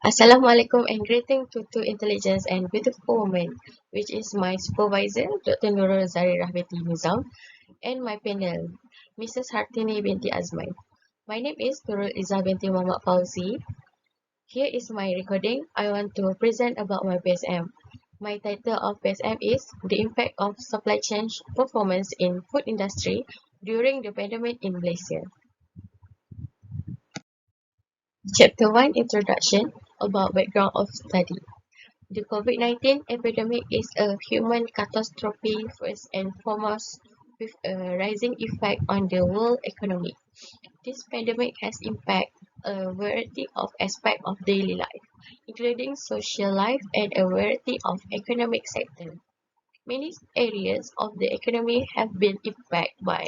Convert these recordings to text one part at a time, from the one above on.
Assalamualaikum and greeting to two intelligent and beautiful women, which is my supervisor, Dr. Nurul Izzah Binti NIZAM, and my panel, Mrs. HARTINI Binti AZMAN. My name is Nurul Izzah Binti Mohamad Fauzi. Here is my recording. I want to present about my PSM. My title of PSM is The Impact of Supply Chain Performance in Food Industry During the Pandemic in Malaysia. Chapter 1 Introduction about background of study. The COVID-19 epidemic is a human catastrophe first and foremost with a rising effect on the world economy. This pandemic has impacted a variety of aspects of daily life, including social life and a variety of economic sectors. Many areas of the economy have been impacted by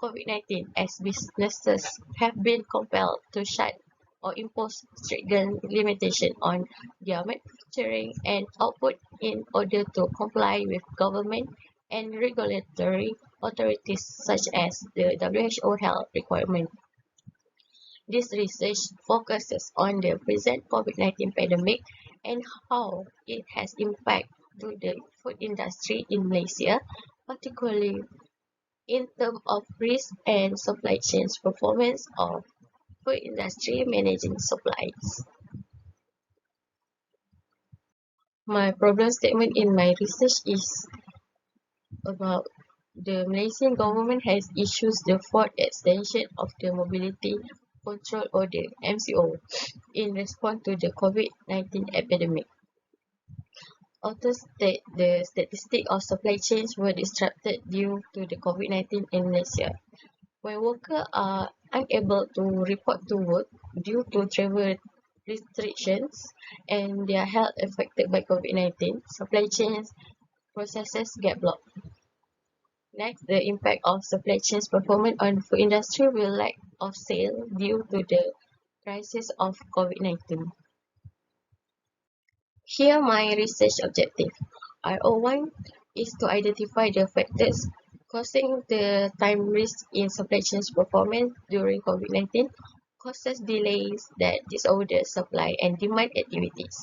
COVID-19 as businesses have been compelled to shut or impose stringent limitations on their manufacturing and output in order to comply with government and regulatory authorities such as the WHO health requirement. This research focuses on the present COVID-19 pandemic and how it has impacted to the food industry in Malaysia, particularly in terms of risk and supply chains performance of food industry managing supplies. My problem statement in my research is about the Malaysian government has issued the fourth extension of the Mobility Control Order (MCO) in response to the COVID-19 epidemic. Authors state the statistics of supply chains were disrupted due to the COVID-19 in Malaysia. When workers are unable to report to work due to travel restrictions and their health affected by COVID-19, supply chains processes get blocked. Next, the impact of supply chains performance on the food industry will lack of sale due to the crisis of COVID-19. Here my research objective. RO1 is to identify the factors causing the time risk in supply chains performance during COVID-19 causes delays that disorder supply and demand activities.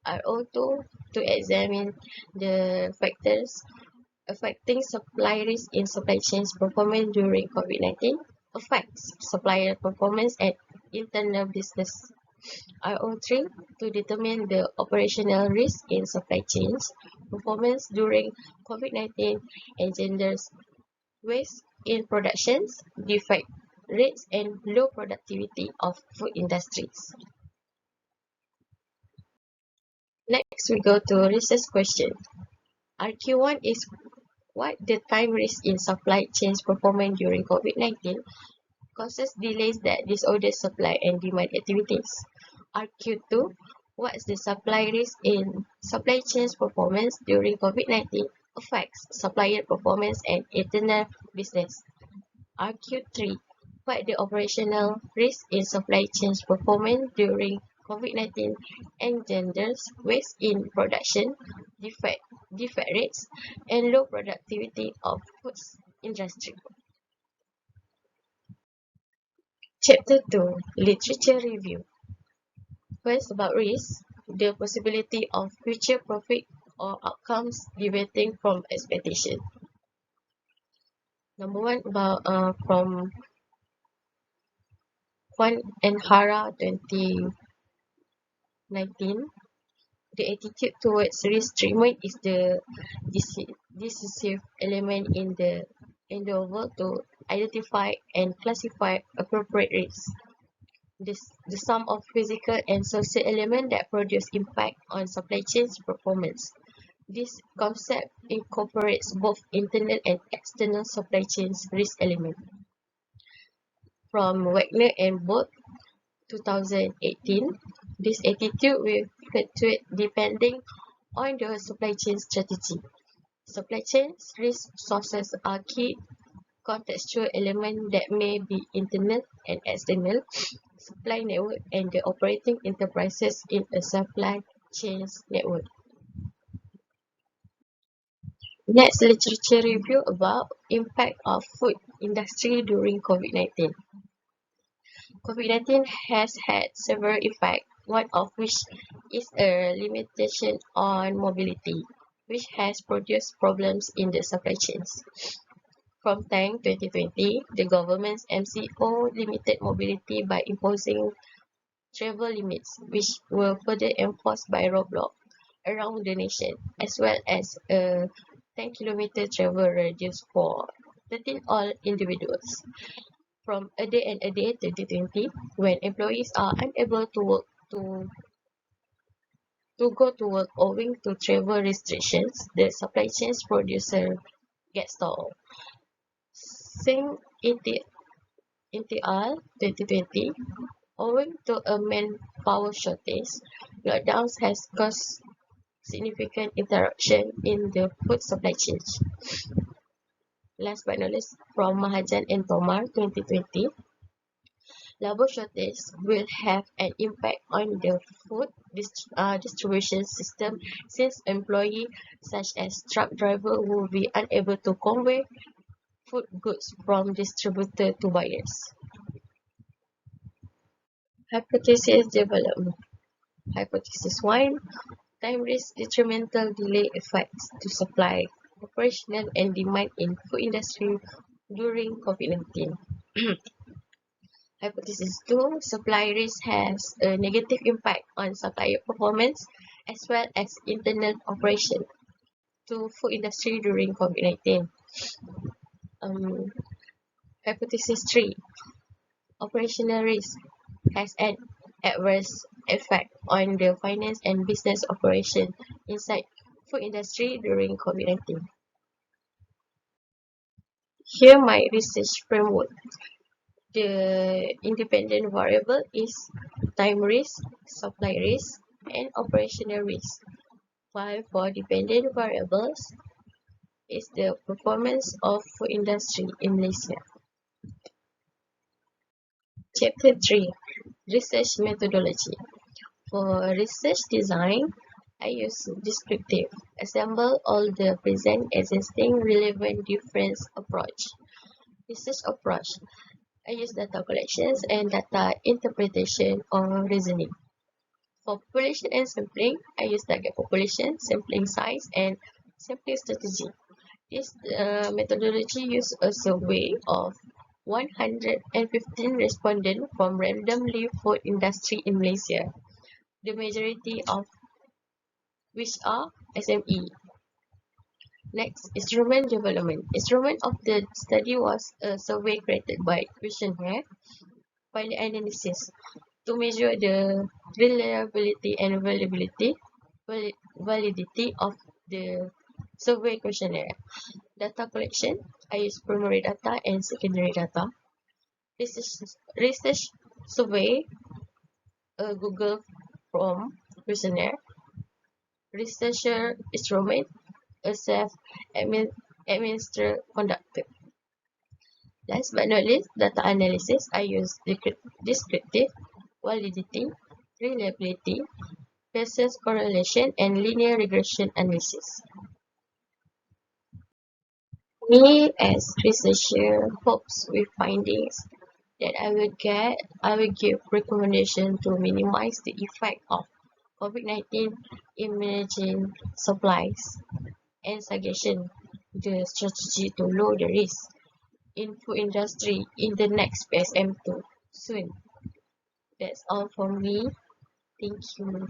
RO2 to examine the factors affecting supply risk in supply chains performance during COVID-19 affects supplier performance and internal business. RO3 to determine the operational risk in supply chains performance during COVID-19 engenders waste in productions, defect rates and low productivity of food industries. Next we go to research question. RQ1 is what the time risk in supply chains performance during COVID-19 causes delays that disorder supply and demand activities. RQ2, what's the supply risk in supply chains performance during COVID-19 affects supplier performance and internal business. RQ3, what the operational risk in supply chains performance during COVID-19 engenders waste in production, defect rates, and low productivity of food industry. Chapter 2, Literature Review. First, about risk, the possibility of future profit or outcomes deviating from expectation. Number one, about from Kwan and Hara 2019, the attitude towards risk treatment is the decisive element in the endeavor to identify and classify appropriate risks. The sum of physical and social elements that produce impact on supply chains performance. This concept incorporates both internal and external supply chains risk elements. From Wagner and Both, 2018, this attitude will fluctuate depending on the supply chain strategy. Supply chain risk sources are key contextual elements that may be internal and external, supply network, and the operating enterprises in a supply chain network. Next, literature review about impact of food industry during COVID-19. COVID-19 has had several effects one of which is a limitation on mobility, which has produced problems in the supply chains. From 2020, the government's MCO limited mobility by imposing travel limits, which were further enforced by roadblocks around the nation, as well as a 10-kilometer travel radius for 13 all individuals. From a day and a day 2020, when employees are unable to go to work owing to travel restrictions, the supply chain's producer gets stalled. Sing NTR 2020, owing to a manpower shortage, lockdowns has caused significant interruption in the food supply chain. Last but not least, from Mahajan and Tomar 2020, labor shortage will have an impact on the food distribution system since employees such as truck driver will be unable to convey food goods from distributor to buyers. Hypothesis development. Hypothesis 1. Time risk detrimental delay effects to supply, operational and demand in food industry during COVID-19. Hypothesis 2. Supply risk has a negative impact on supplier performance as well as internal operation to food industry during COVID-19. Hypothesis 3. Operational risk has an adverse effect on the finance and business operation inside food industry during COVID-19. Here my research framework. The independent variable is time risk, supply risk, and operational risk. While for dependent variables is the performance of food industry in Malaysia. Chapter 3. Research methodology. For research design, I use descriptive, assemble all the present existing relevant difference approach. Research approach, I use data collections and data interpretation or reasoning. For population and sampling, I use target population, sampling size, and sampling strategy. This methodology uses a survey of 115 respondents from randomly food industry in Malaysia, the majority of which are SME. Next, instrument development. Instrument of the study was a survey created by questionnaire pilot analysis to measure the reliability and validity of the survey questionnaire. Data collection, I use primary data and secondary data. Research survey, a Google Form questionnaire. Researcher instrument, a self-administered conducted. Last but not least, data analysis. I use descriptive, validity, reliability, Pearson's correlation, and linear regression analysis. Me as researcher hopes with findings that I will give recommendation to minimize the effect of COVID-19 in managing supplies and suggestion the strategy to lower the risk in food industry in the next PSM2 soon. That's all from me. Thank you.